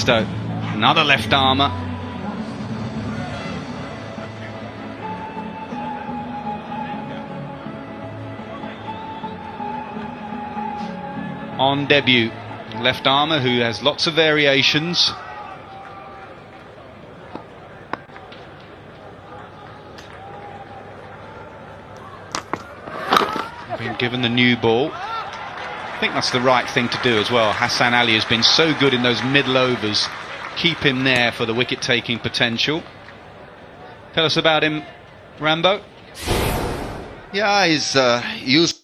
Another left armour. On debut, left armour who has lots of variations. Been given the new ball. I think that's the right thing to do as well. Hassan Ali has been so good in those middle overs. Keep him there for the wicket-taking potential. Tell us about him, Rambo. Yeah, he's used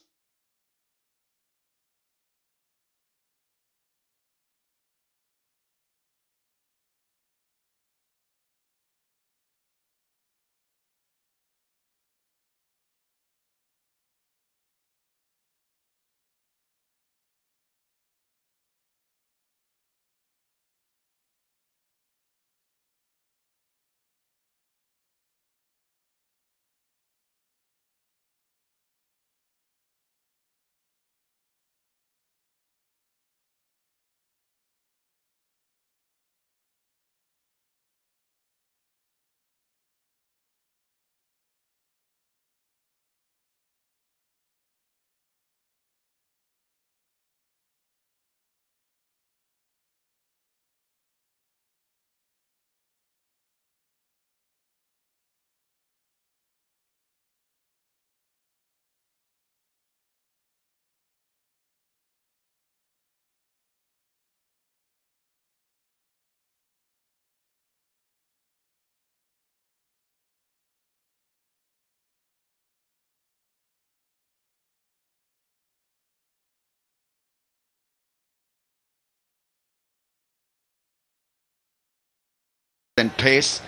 and pace.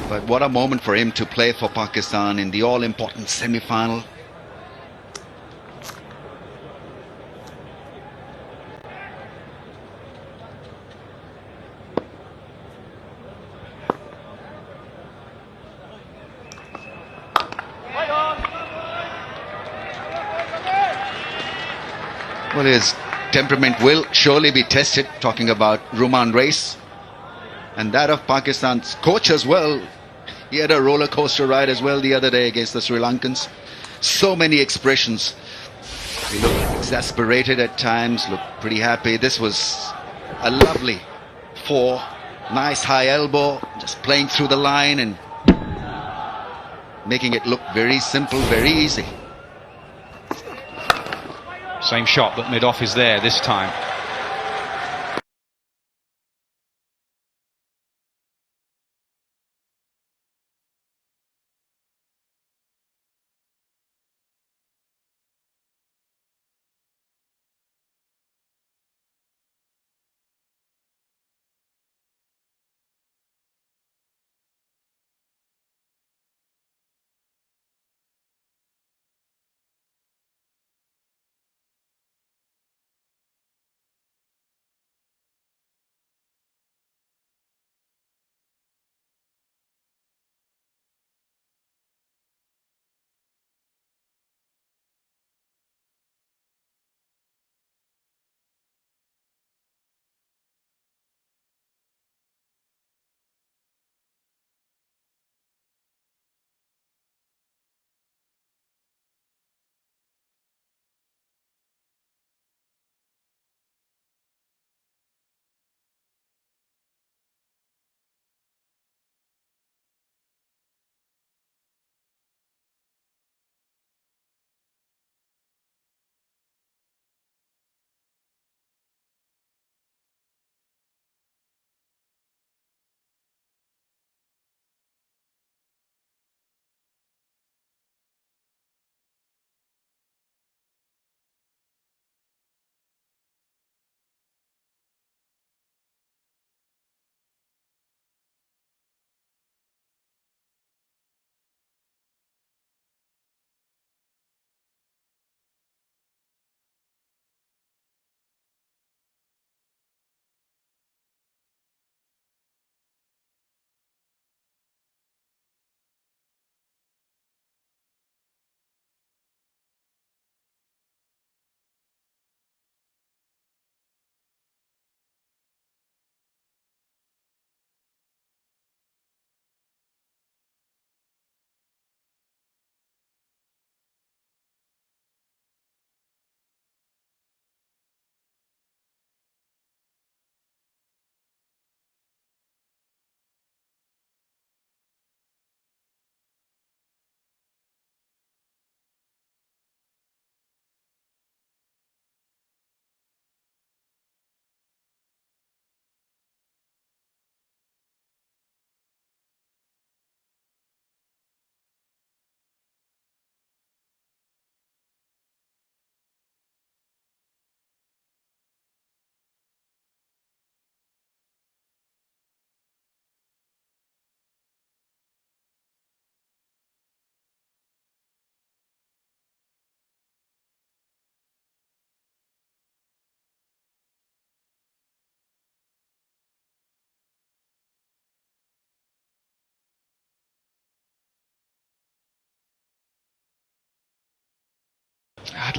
But what a moment for him to play for Pakistan in the all-important semi-final. Well, his temperament will surely be tested, talking about Ruman Race. And that of Pakistan's coach as well. He had a roller coaster ride as well the other day against the Sri Lankans. So many expressions. He looked exasperated at times, looked pretty happy. This was a lovely four. Nice high elbow, just playing through the line and making it look very simple, very easy. Same shot, but mid-off is there this time.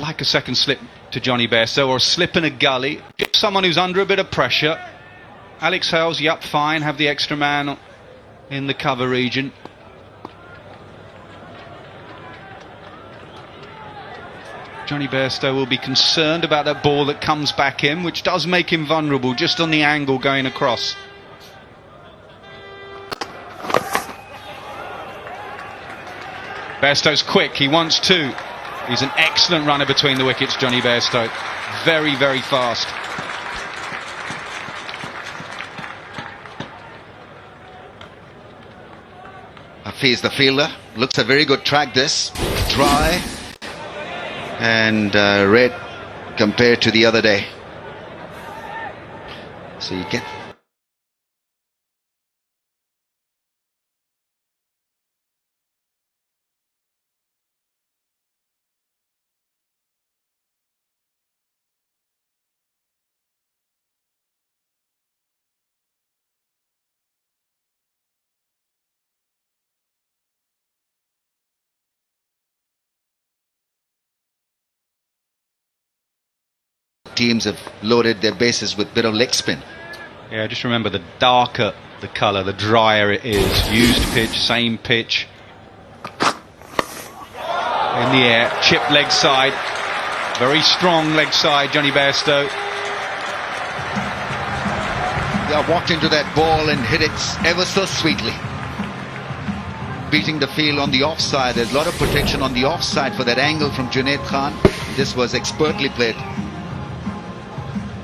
like a second slip to Johnny Bairstow, or a slip in a gully. Just someone who's under a bit of pressure. Alex Hales, yep, fine, have the extra man in the cover region. Johnny Bairstow will be concerned about that ball that comes back in, which does make him vulnerable just on the angle going across. Bairstow's quick, he wants two. He's an excellent runner between the wickets, Johnny Bairstow. Very, very fast. Hafiz, the fielder, looks a very good track this. Dry and red compared to the other day. So you get teams have loaded their bases with bit of leg spin. Yeah, just remember, the darker the colour, the drier it is. Used pitch, same pitch. In the air, chip leg side. Very strong leg side, Johnny Bairstow. Yeah, walked into that ball and hit it ever so sweetly. Beating the field on the offside. There's a lot of protection on the offside for that angle from Junaid Khan. This was expertly played.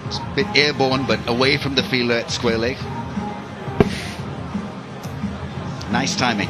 It's a bit airborne, but away from the fielder at square leg. Nice timing.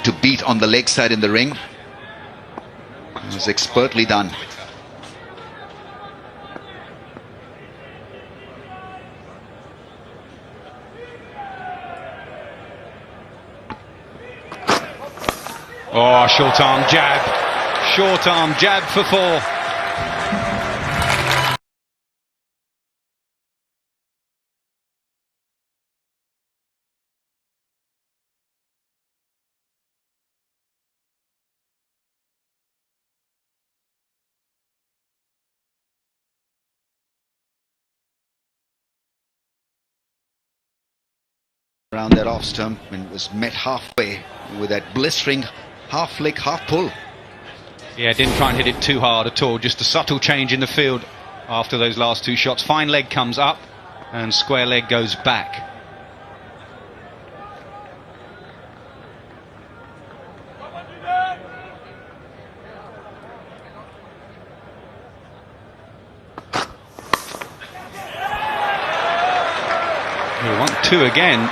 To beat on the leg side in the ring. It was expertly done. Oh, short arm jab. Short arm jab for four. Around that off stump and was met halfway with that blistering half flick, half pull. Yeah, didn't try and hit it too hard at all. Just a subtle change in the field after those last two shots. Fine leg comes up and square leg goes back. We want two again.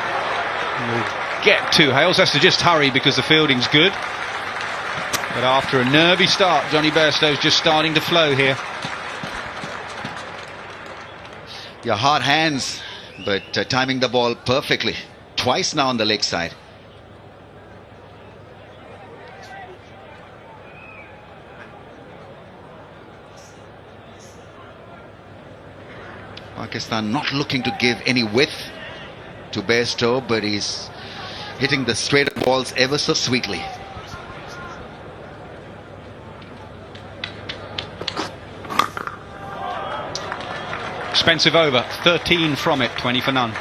We'll get two. Hales has to just hurry because the fielding's good. But after a nervy start, Johnny Bairstow's just starting to flow here. Yeah, hard hands, but timing the ball perfectly. Twice now on the leg side. Pakistan not looking to give any width to Bairstow, but he's hitting the straight balls ever so sweetly. Expensive over, 13 from it, 20 for none.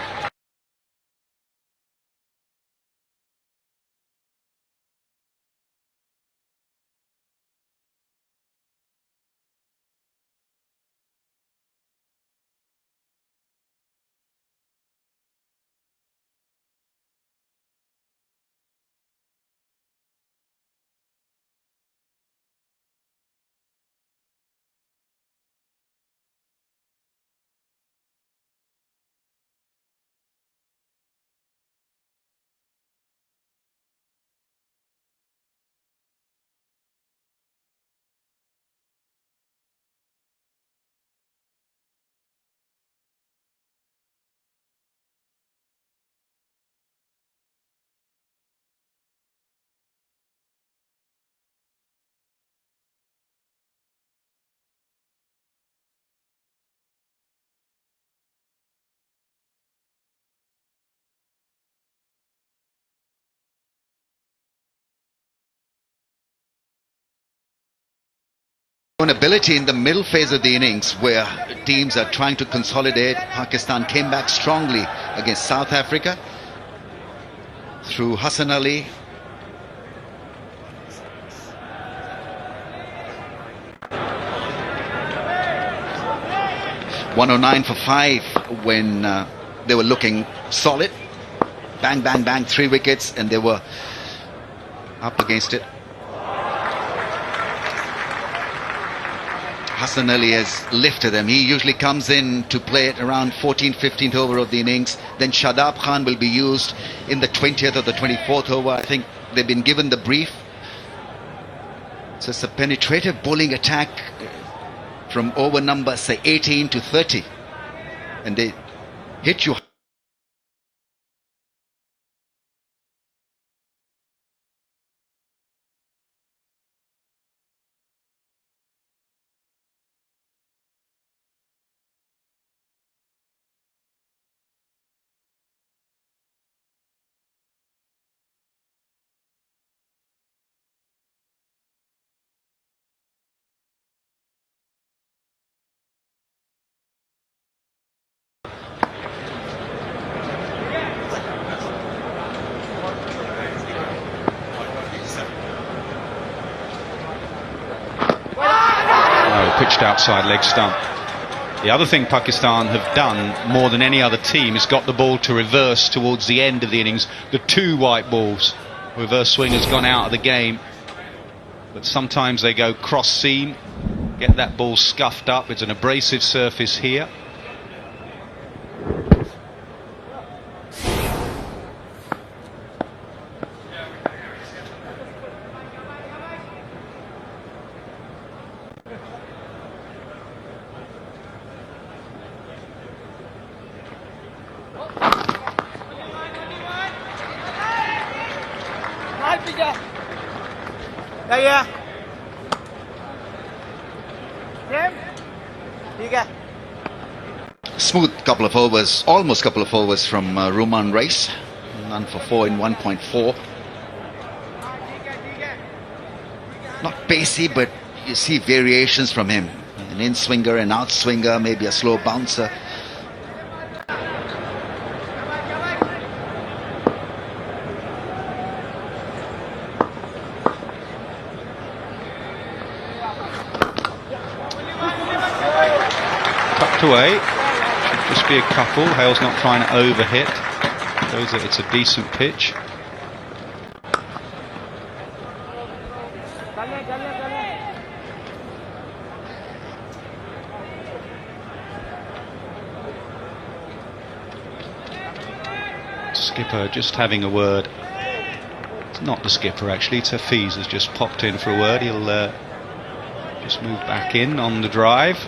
on ability in the middle phase of the innings where teams are trying to consolidate. Pakistan came back strongly against South Africa through Hassan Ali. (109 for 5) when they were looking solid. Bang, bang, bang, 3 wickets, and they were up against it. Hassan Ali has lifted them. He usually comes in to play it around 14th, 15th over of the innings. Then Shadab Khan will be used in the 20th or the 24th over. I think they've been given the brief. So it's a penetrative bowling attack from over number, say, 18 to 30. And they hit you. Pitched outside leg stump. The other thing Pakistan have done more than any other team is got the ball to reverse towards the end of the innings. The 2 white balls, reverse swing has gone out of the game, but sometimes they go cross seam, get that ball scuffed up. It's an abrasive surface here. Smooth couple of overs, almost couple of overs from Ruman Race. None for 4 in 1.4. Not pacey, but you see variations from him. An in-swinger, an out-swinger, maybe a slow bouncer. Tucked away. Should just be a couple. Hale's not trying to overhit. Shows that it's a decent pitch. Skipper just having a word. It's not the skipper actually, it's Hafiz has just popped in for a word. He'll just move back in on the drive.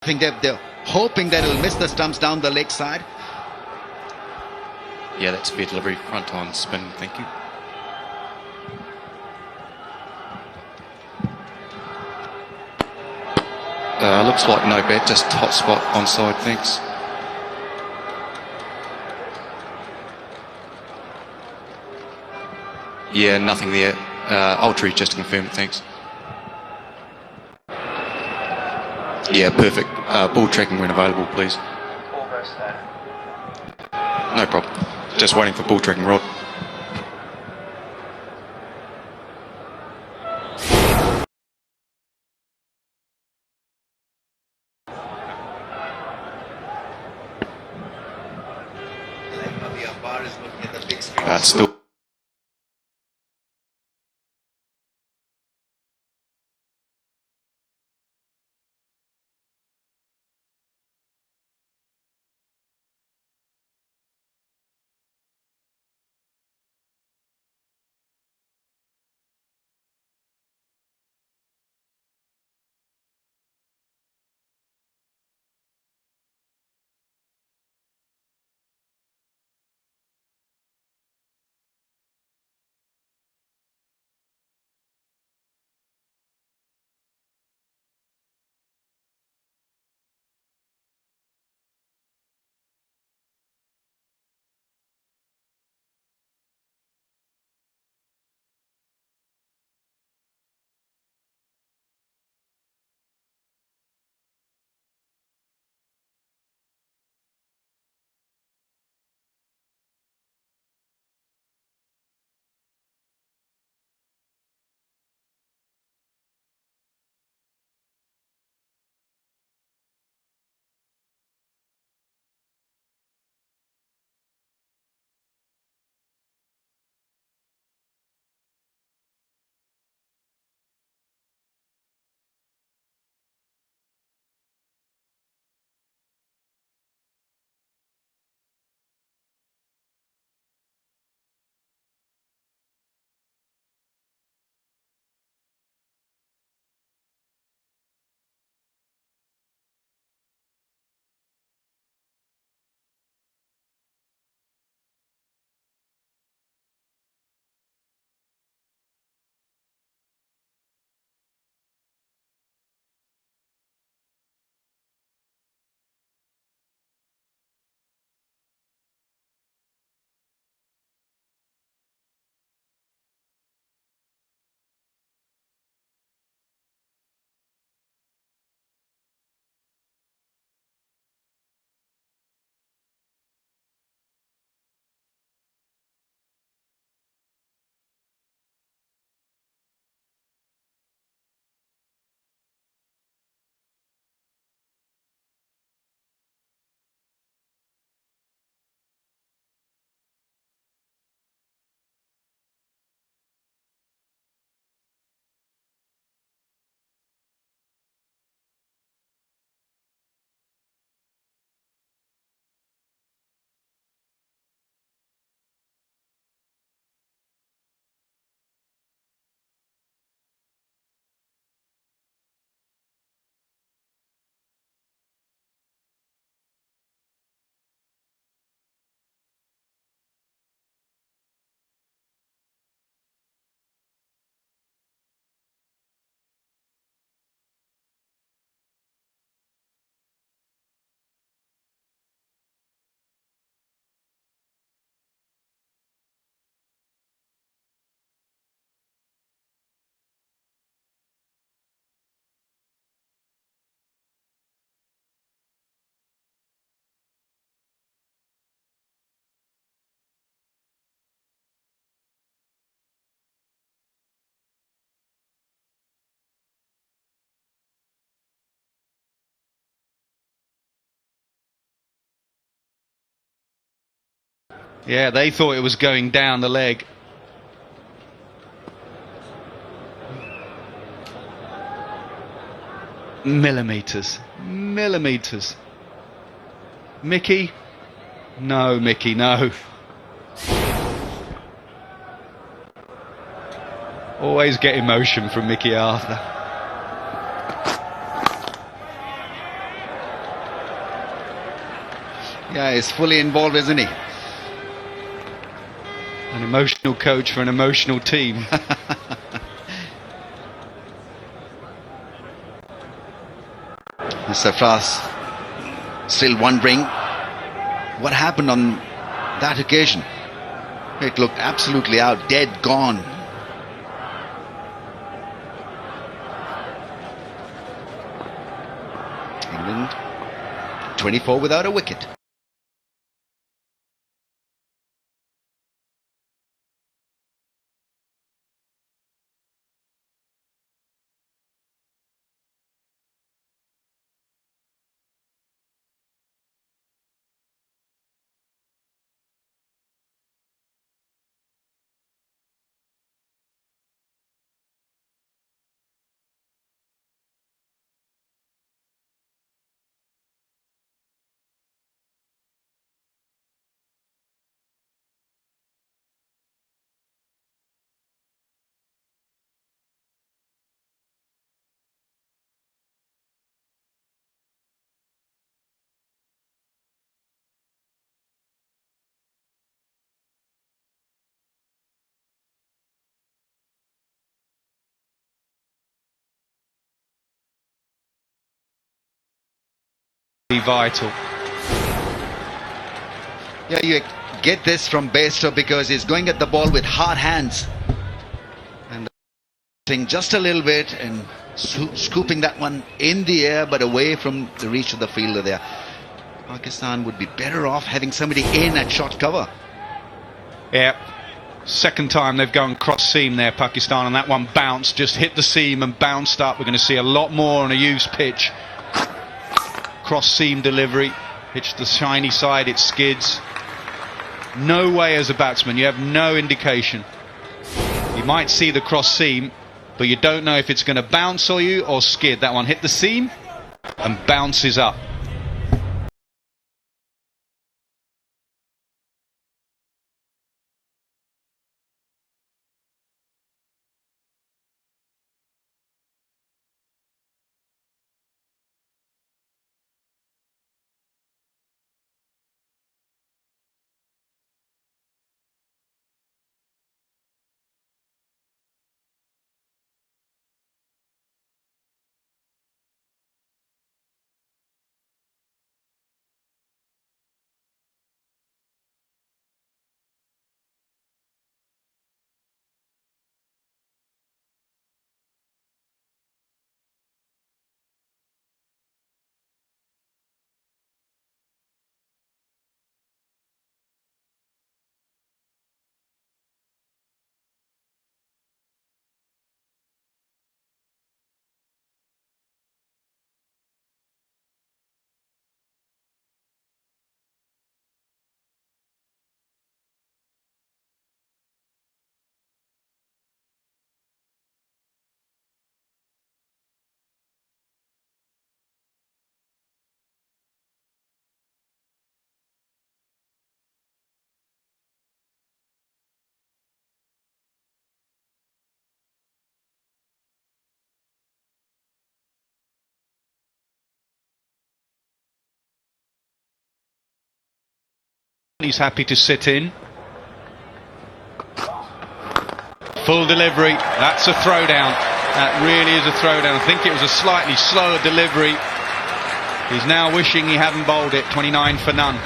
I think they're hoping that it'll miss the stumps down the leg side. Yeah, that's fair delivery. Front on spin, thank you. Looks like no bat, just hot spot onside, thanks. Yeah, nothing there. Ultra just to confirm it, thanks. Yeah, perfect. Ball tracking when available, please. Almost there. No problem. Just waiting for ball tracking rod. That's still. Yeah, they thought it was going down the leg. Millimetres. Millimetres. Mickey? No, Mickey, no. Always get emotion from Mickey Arthur. Yeah, he's fully involved, isn't he? An emotional coach for an emotional team. Mr. Frost still wondering what happened on that occasion. It looked absolutely out, dead, gone. England 24 without a wicket. Be vital. Yeah, you get this from Bairstow because he's going at the ball with hard hands and just a little bit and scooping that one in the air but away from the reach of the fielder there. Pakistan would be better off having somebody in at short cover. Yeah, second time they've gone cross seam there, Pakistan, and that one bounced, just hit the seam and bounced up. We're going to see a lot more on a used pitch. Cross seam delivery, pitch the shiny side, it skids. No way as a batsman, you have no indication. You might see the cross seam, but you don't know if it's going to bounce on you or skid. That one hit the seam and bounces up. He's happy to sit in. Full delivery, that's a throwdown. That really is a throwdown. I think it was a slightly slower delivery. He's now wishing he hadn't bowled it. 29 for none.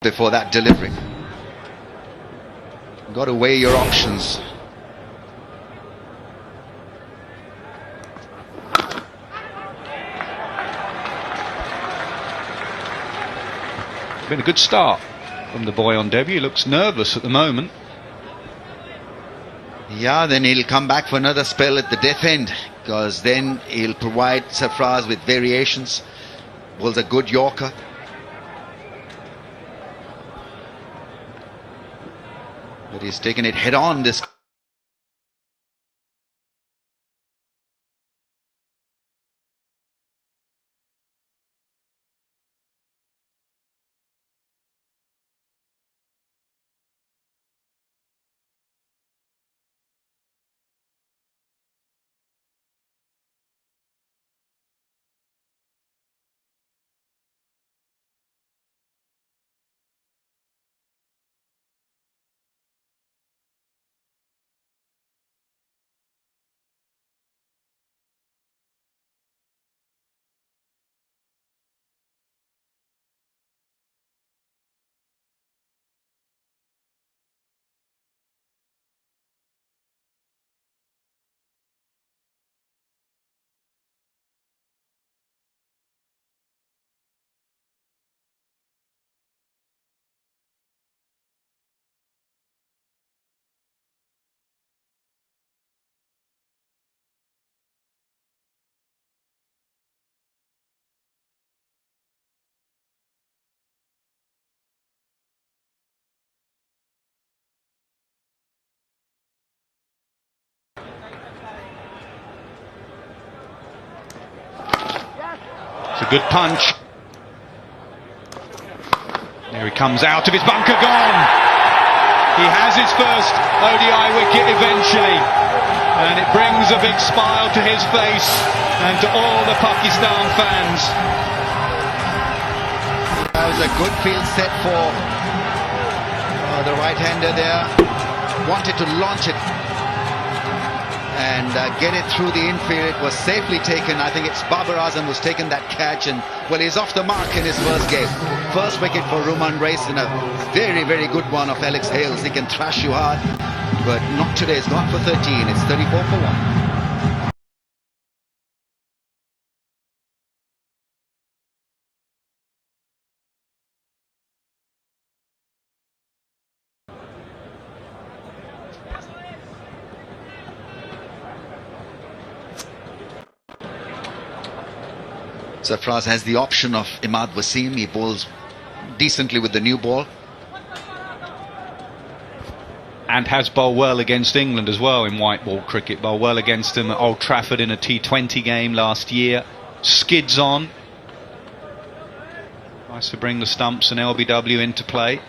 Before that delivery, got to weigh your options. Been a good start from the boy on debut. He looks nervous at the moment. Yeah, then he'll come back for another spell at the death end, because then he'll provide Sarfraz with variations. Bowls a good Yorker. But he's taken it head on this It's a good punch. There he comes out of his bunker, gone. He has his first ODI wicket eventually, and it brings a big smile to his face and to all the Pakistan fans. That was a good field set for the right-hander there. Wanted to launch it and get it through the infield. It was safely taken. I think it's Babar Azam who's taken that catch, and well, he's off the mark in his first game. First wicket for Ruman Reis, and a very, very good one of Alex Hales. He can thrash you hard, but not today. It's gone for 13. It's 34 for 1. Sarfraz has the option of Imad Wasim. He bowls decently with the new ball. And has bowled well against England as well in white ball cricket. Bowled well against them at Old Trafford in a T20 game last year. Skids on. Nice to bring the stumps and LBW into play.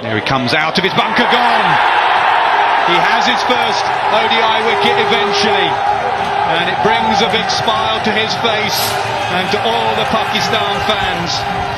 There he comes out of his bunker, gone. He has his first ODI wicket eventually, and it brings a big smile to his face and to all the Pakistan fans.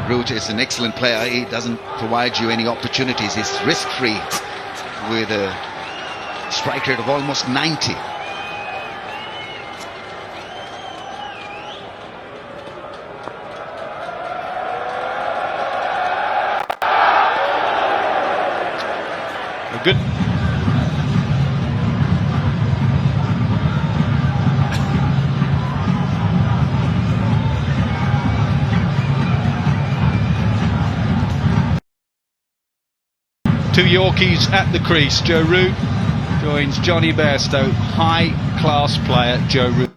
Root is an excellent player. He doesn't provide you any opportunities. He's risk-free with a strike rate of almost 90. Good. Two Yorkies at the crease. Joe Root joins Johnny Bairstow. High-class player, Joe Root.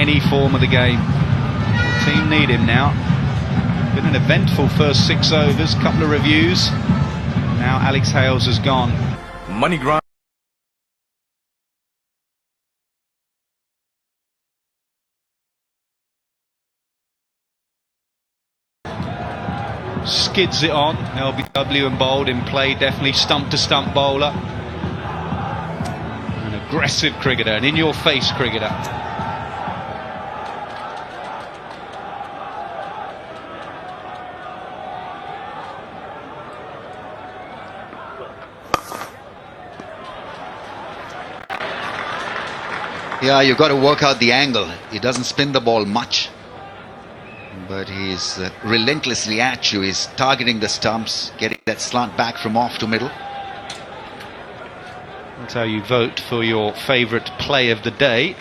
any form of the game. The team need him now. Been an eventful first 6 overs, couple of reviews. Now Alex Hales has gone. Money grind. Skids it on. LBW and bowled in play, definitely stump to stump bowler. An aggressive cricketer, an in your face cricketer. Yeah, you've got to work out the angle. He doesn't spin the ball much, but he's relentlessly at you. He's targeting the stumps, getting that slant back from off to middle. That's how you vote for your favourite play of the day.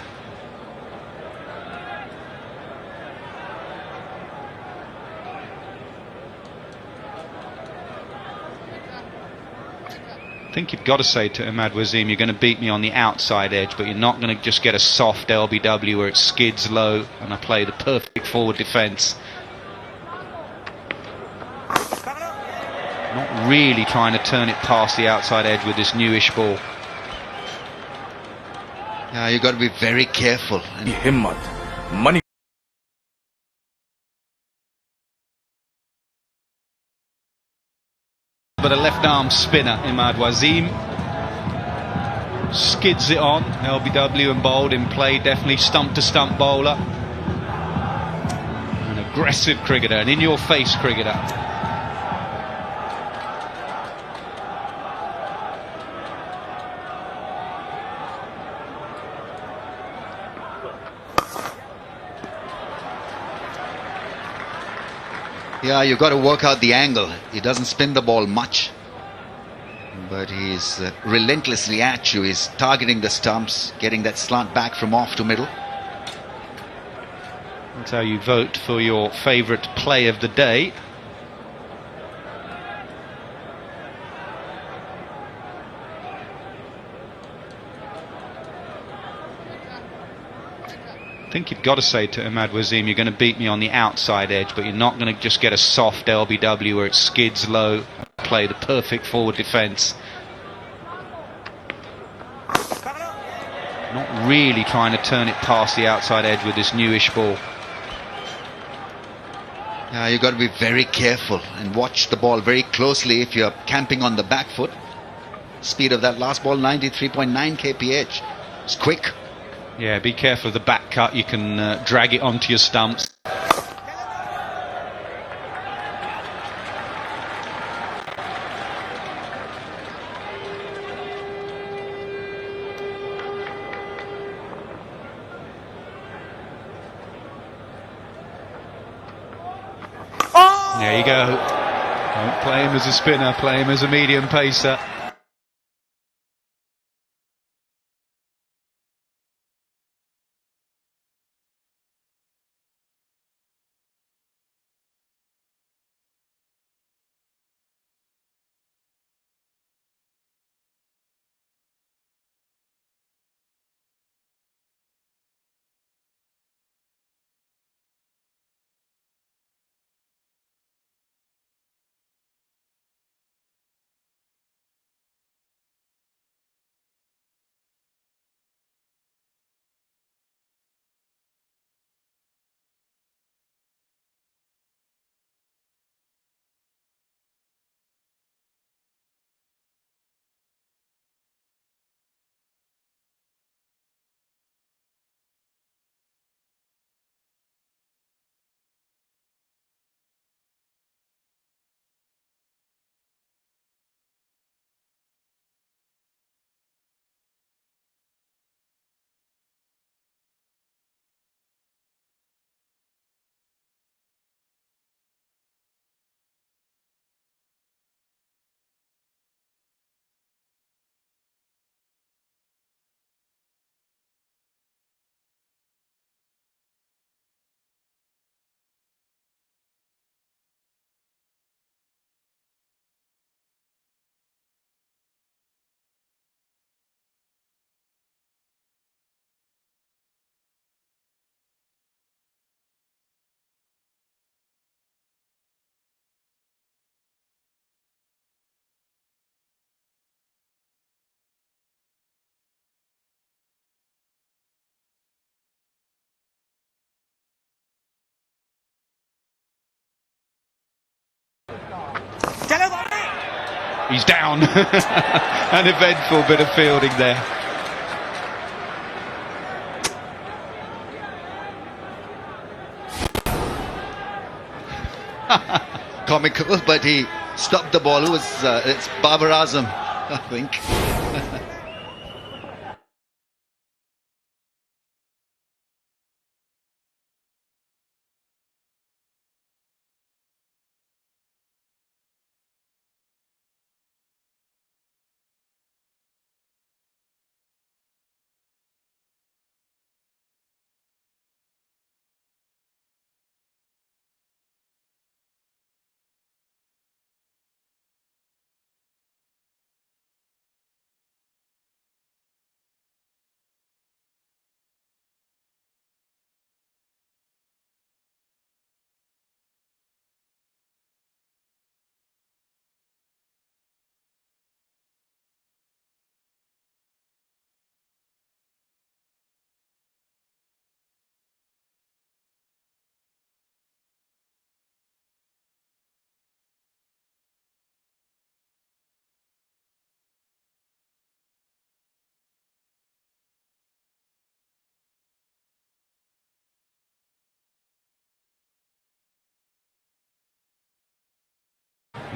I think you've got to say to Imad Wasim, you're going to beat me on the outside edge, but you're not going to just get a soft LBW where it skids low and I play the perfect forward defence. Not really trying to turn it past the outside edge with this newish ball. Yeah, you've got to be very careful. And Himmat. Money. But a left arm spinner, Imad Wasim. Skids it on. LBW and bowled in play, definitely stump to stump bowler. An aggressive cricketer, an in your face cricketer. yeah, you've got to work out the angle. He doesn't spin the ball much, but he's relentlessly at you. He's targeting the stumps, getting that slant back from off to middle. That's how you vote for your favourite play of the day. I think you've got to say to Imad Wasim, you're going to beat me on the outside edge, but you're not going to just get a soft LBW where it skids low, play the perfect forward defence. Not really trying to turn it past the outside edge with this newish ball. Yeah, you've got to be very careful and watch the ball very closely if you're camping on the back foot. Speed of that last ball, 93.9 kph. It's quick. Yeah, be careful of the back cut, you can drag it onto your stumps. There you go. Don't play him as a spinner, play him as a medium pacer. He's down. An eventful bit of fielding there. Comical, but he stopped the ball. It's Babar Azam, I think.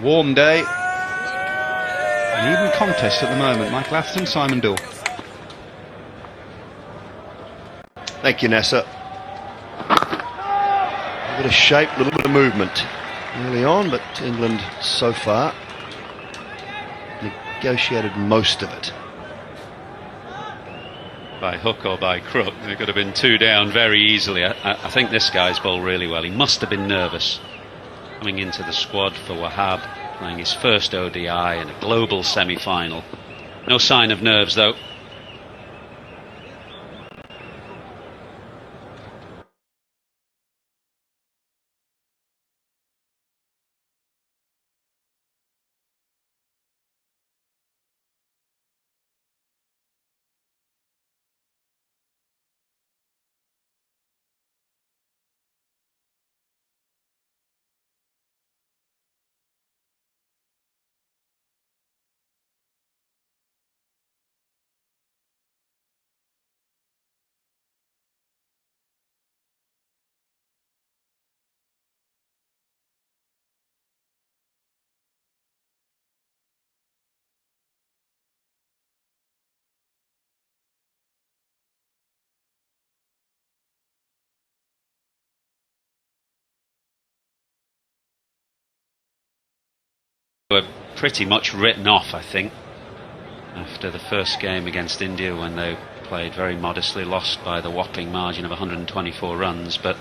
Warm day. An even contest at the moment. Mike Atherton, Simon Dore. Thank you, Nasser. A bit of shape, a little bit of movement early on, but England so far negotiated most of it. By hook or by crook, there could have been 2 down very easily. I think this guy's bowled really well. He must have been nervous coming into the squad for Wahab, playing his first ODI in a global semi-final. No sign of nerves though. Were pretty much written off, I think, after the first game against India when they played very modestly, lost by the whopping margin of 124 runs, but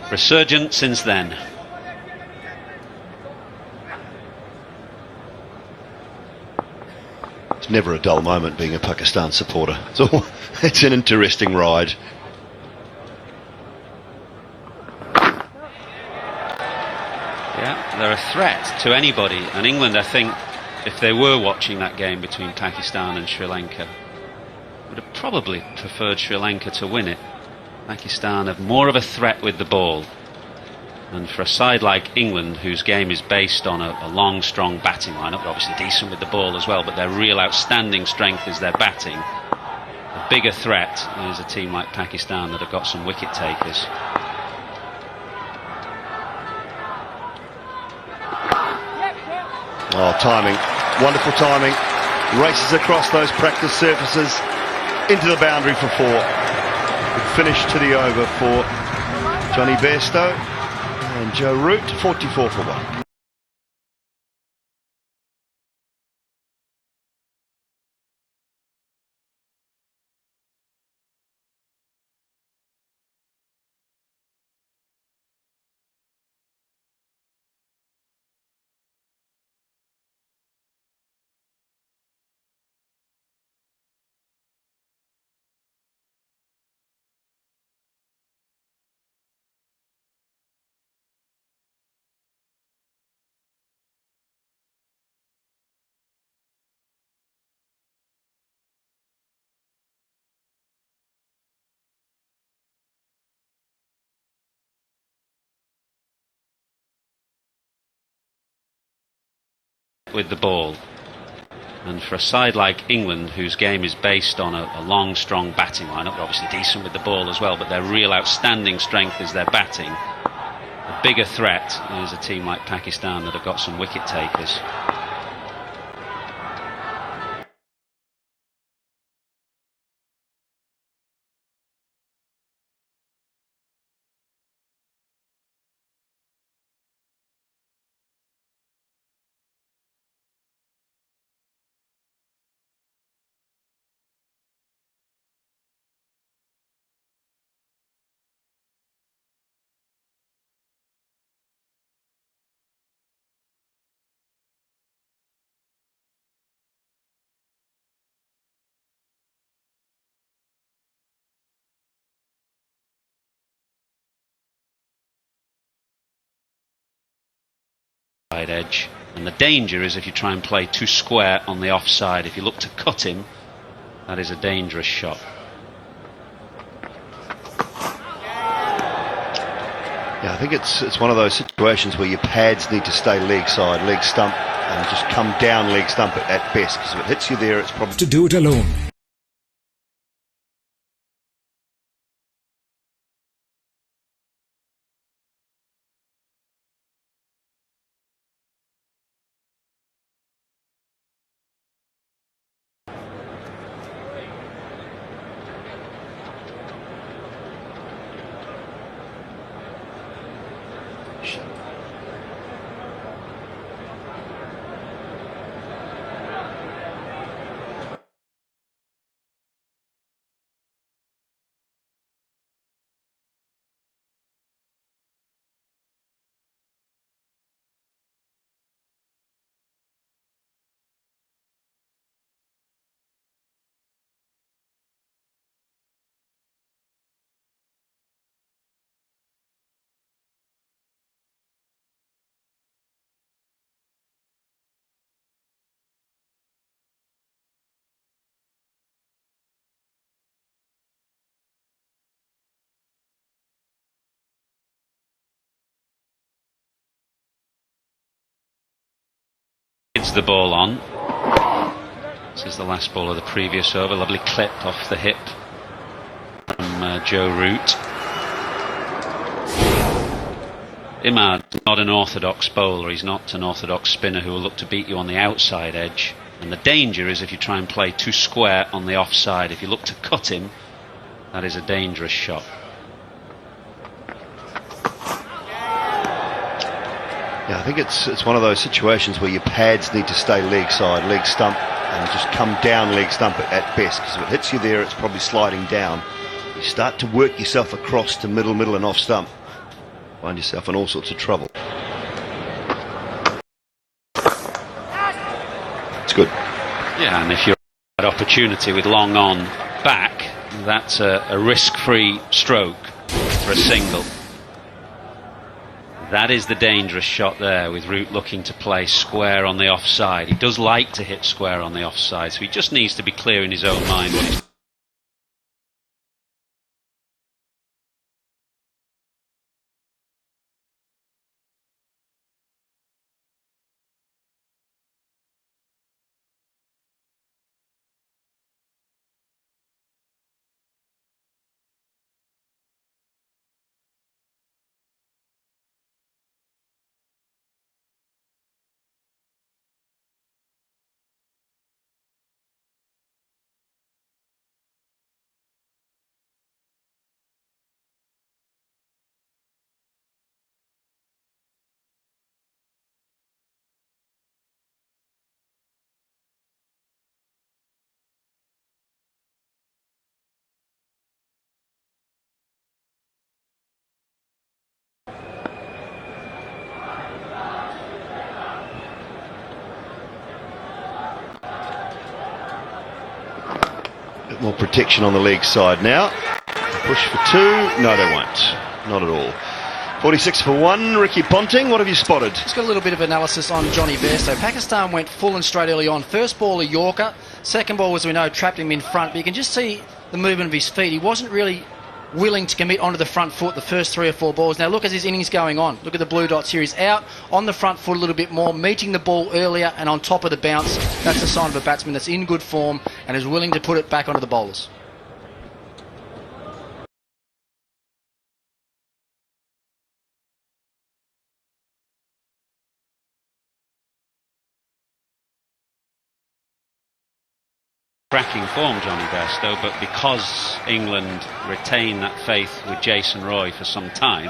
resurgent since then. It's never a dull moment being a Pakistan supporter. It's an interesting ride. Yeah, they're a threat to anybody, and England, I think, if they were watching that game between Pakistan and Sri Lanka, would have probably preferred Sri Lanka to win it. Pakistan have more of a threat with the ball, and for a side like England, whose game is based on a long, strong batting lineup, they're obviously decent with the ball as well, but their real outstanding strength is their batting. A bigger threat is a team like Pakistan that have got some wicket takers. Oh, timing. Wonderful timing. Races across those practice surfaces into the boundary for 4. Finish to the over for Johnny Bairstow and Joe Root, 44 for 1. with the ball. And for a side like England, whose game is based on a long, strong batting lineup, they're obviously decent with the ball as well, but their real outstanding strength is their batting. A bigger threat is a team like Pakistan that have got some wicket takers. Edge, and the danger is if you try and play too square on the offside. If you look to cut him, that is a dangerous shot. Yeah, I think it's one of those situations where your pads need to stay leg side, leg stump, and just come down leg stump at best, because if it hits you there, it's probably to do it alone. The ball on. This is the last ball of the previous over. Lovely clip off the hip from Joe Root. Imad, not an orthodox bowler. He's not an orthodox spinner who will look to beat you on the outside edge. And the danger is if you try and play too square on the offside. If you look to cut him, that is a dangerous shot. Yeah, I think it's one of those situations where your pads need to stay leg side, leg stump, and just come down leg stump at best, because if it hits you there, it's probably sliding down. You start to work yourself across to middle, and off stump. Find yourself in all sorts of trouble. It's good. Yeah, and if you're at opportunity with long on back, that's a risk-free stroke for a single. That is the dangerous shot there, with Root looking to play square on the offside. He does like to hit square on the offside, so he just needs to be clear in his own mind what he's... Bit more protection on the leg side now. Push for two. No, they won't. Not at all. 46 for one. Ricky Ponting, what have you spotted? Just got a little bit of analysis on Johnny Bairstow. Pakistan went full and straight early on. First ball, a Yorker. Second ball, as we know, trapped him in front. But you can just see the movement of his feet. He wasn't really willing to commit onto the front foot the first 3 or 4 balls. Now look as his innings going on. Look at the blue dots here. He's out on the front foot a little bit more, meeting the ball earlier and on top of the bounce. That's a sign of a batsman that's in good form and is willing to put it back onto the bowlers. Cracking form, Johnny Bairstow, but because England retain that faith with Jason Roy for some time,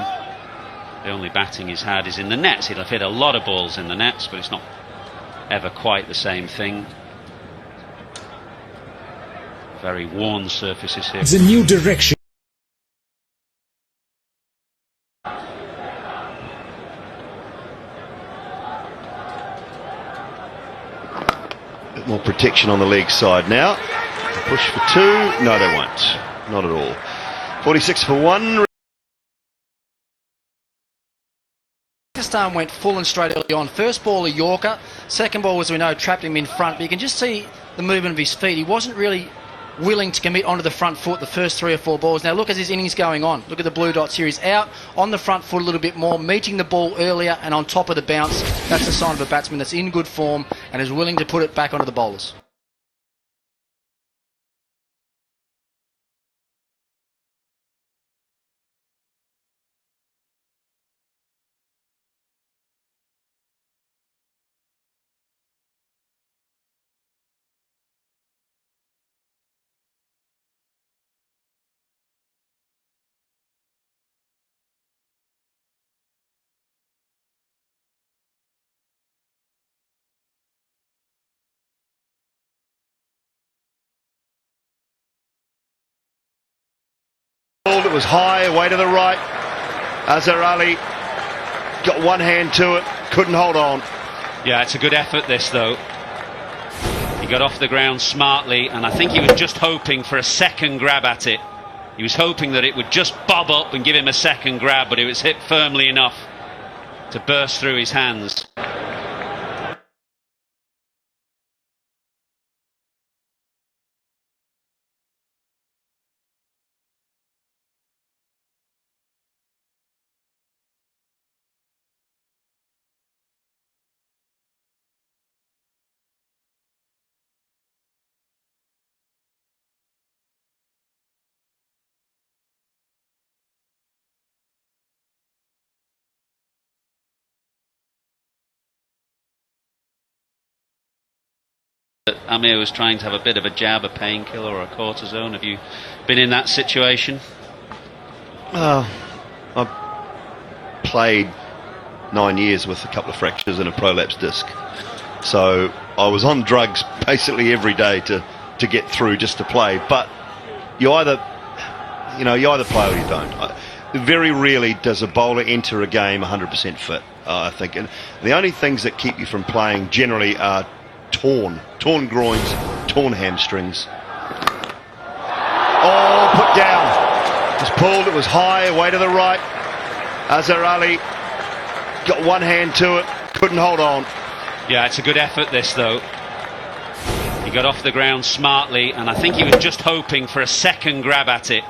the only batting he's had is in the nets. He'll have hit a lot of balls in the nets, but it's not ever quite the same thing. Very worn surfaces here. It's a new direction. Bit more protection on the leg side now. Push for 2. No, they won't. Not at all. 46 for 1. Pakistan went full and straight early on. First ball a Yorker. Second ball, as we know, trapped him in front. But you can just see the movement of his feet. He wasn't really willing to commit onto the front foot the first 3 or 4 balls. Now look as his innings going on. Look at the blue dots here. He's out on the front foot a little bit more, meeting the ball earlier and on top of the bounce. That's a sign of a batsman that's in good form and is willing to put it back onto the bowlers. It was high, away to the right. Azhar Ali got one hand to it, couldn't hold on. Yeah, it's a good effort this though. He got off the ground smartly and I think he was just hoping for a second grab at it. He was hoping that it would just bob up and give him a second grab, but it was hit firmly enough to burst through his hands. Amir was trying to have a bit of a jab, a painkiller or a cortisone. Have you been in that situation? I played 9 years with a couple of fractures and a prolapse disc. So I was on drugs basically every day to get through just to play. But you either play or you don't. Very rarely does a bowler enter a game 100% fit, I think. And the only things that keep you from playing generally are torn groins, torn hamstrings. Oh, put down. It was pulled, it was high, away to the right. Azhar Ali got one hand to it, couldn't hold on. Yeah, it's a good effort this though. He got off the ground smartly and I think he was just hoping for a second grab at it.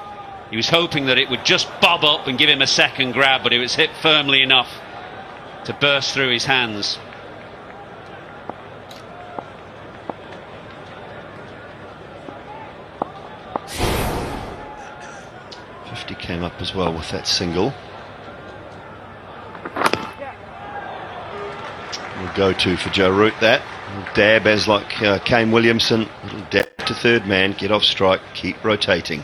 He was hoping that it would just bob up and give him a second grab, but it was hit firmly enough to burst through his hands. Came up as well with that single. We'll go to for Joe Root that. Dab as like Kane Williamson. Little dab to third man, get off strike, keep rotating.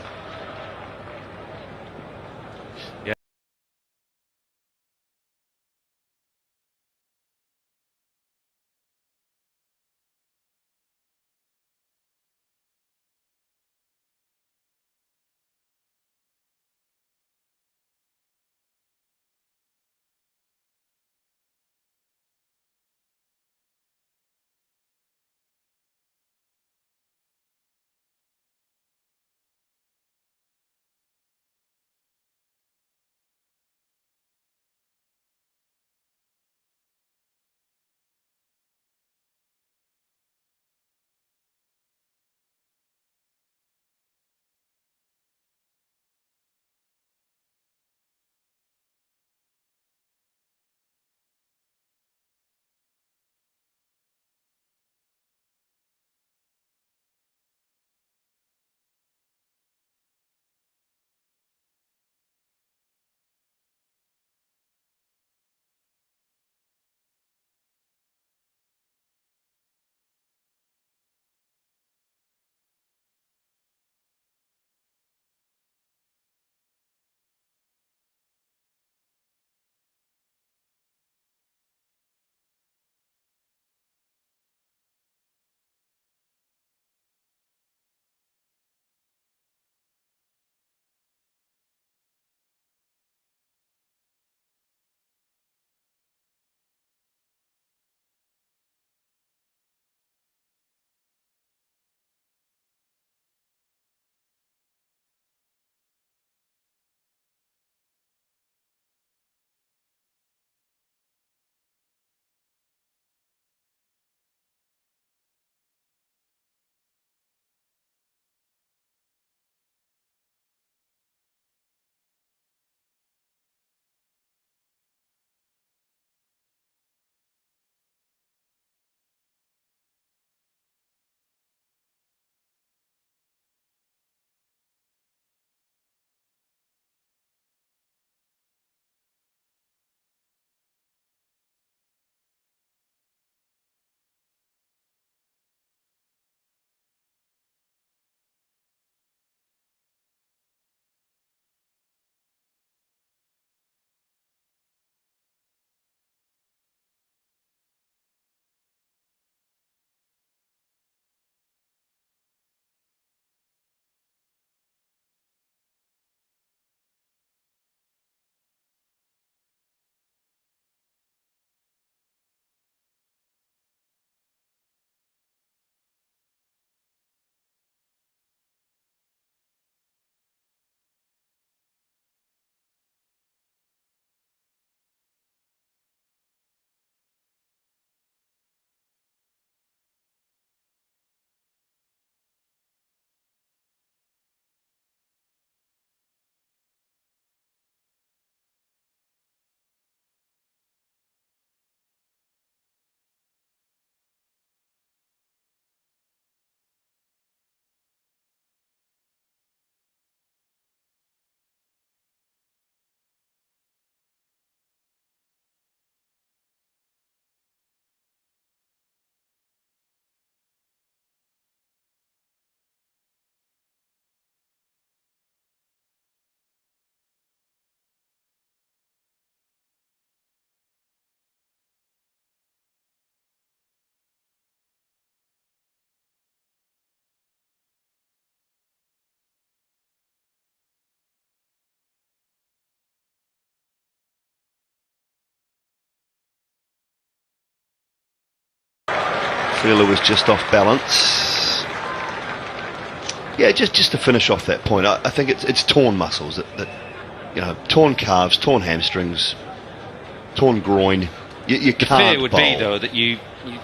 Fielder was just off balance. Yeah, just to finish off that point, I think it's torn muscles that torn calves, torn hamstrings, torn groin. You can't. The fear would bowl. be though that you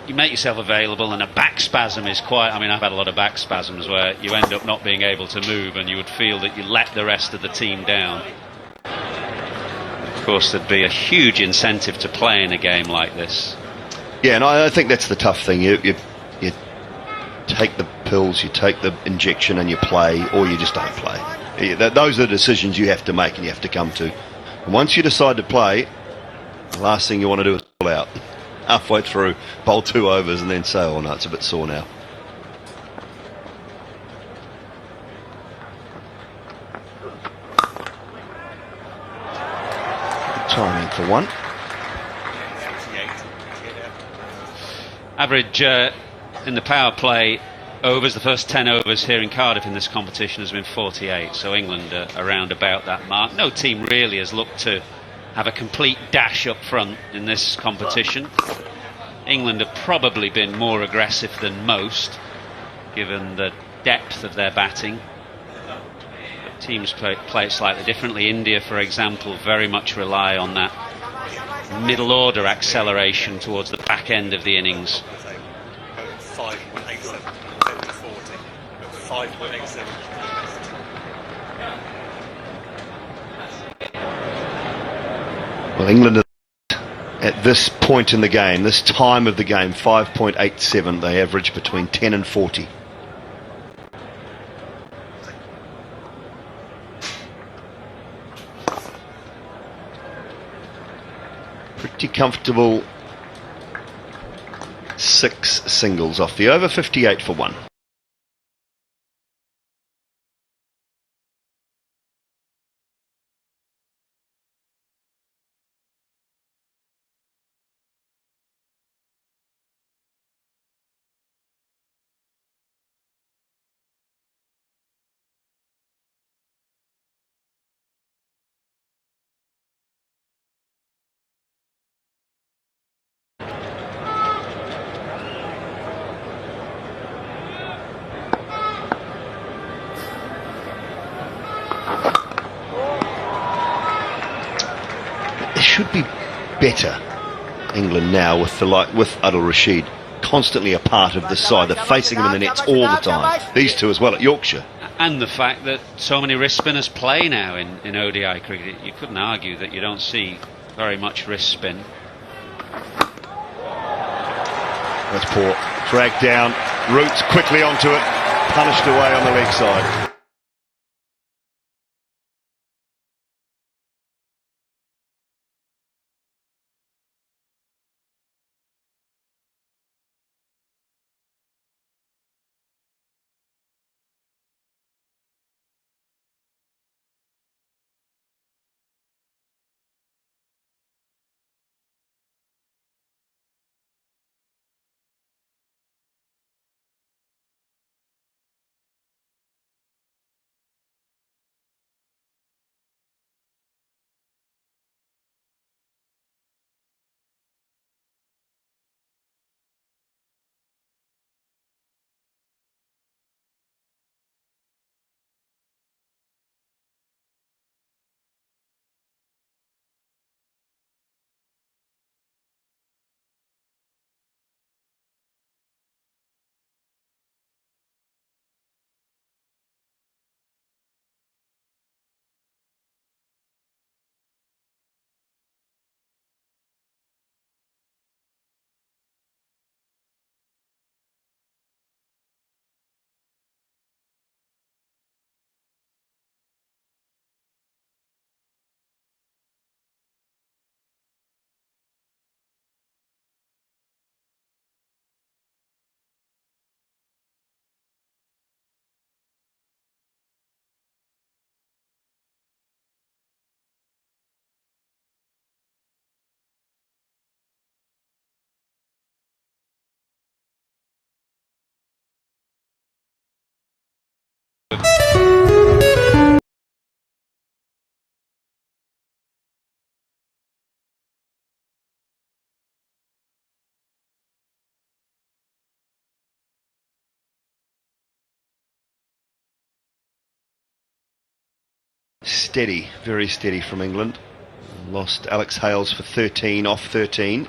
make yourself available, and a back spasm is quite. I mean, I've had a lot of back spasms where you end up not being able to move, and you would feel that you let the rest of the team down. Of course, there'd be a huge incentive to play in a game like this. Yeah, and I think that's the tough thing. You take the pills, you take the injection, and you play, or you just don't play. Those are the decisions you have to make and you have to come to. And once you decide to play, the last thing you want to do is pull out halfway through, bowl 2 overs, and then say, "Oh no, it's a bit sore now." Good timing for one. Average in the power play overs, the first 10 overs here in Cardiff in this competition has been 48, so England around about that mark. No team really has looked to have a complete dash up front in this competition. England have probably been more aggressive than most, given the depth of their batting. But teams play it slightly differently. India, for example, very much rely on that middle order acceleration towards the back end of the innings. 5.87 to 40. 5.87. Well, England at this point in the game, this time of the game, 5.87. They average between 10 and 40. Pretty comfortable 6 singles off the over, 58 for 1. Should be better, England now, with Adil Rashid constantly a part of the side. They're facing him in the nets all the time. These two as well at Yorkshire. And the fact that so many wrist spinners play now in ODI cricket, you couldn't argue that you don't see very much wrist spin. That's poor. Dragged down, Roots quickly onto it, punished away on the leg side. steady, very steady from England. Lost Alex Hales for 13, off 13.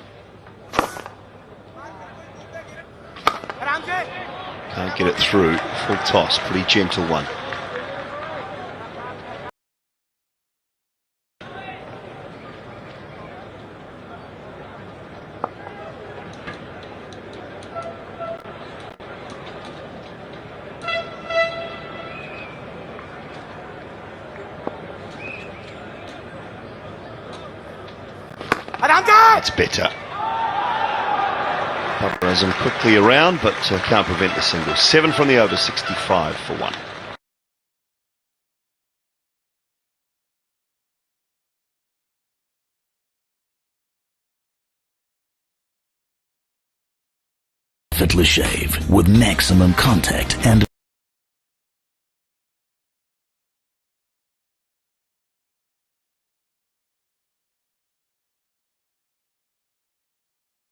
Can't get it through. Full toss, pretty gentle one. That's better. Covers him quickly around, but can't prevent the single. 7 from the over, 65 for 1. Effortless shave with maximum contact and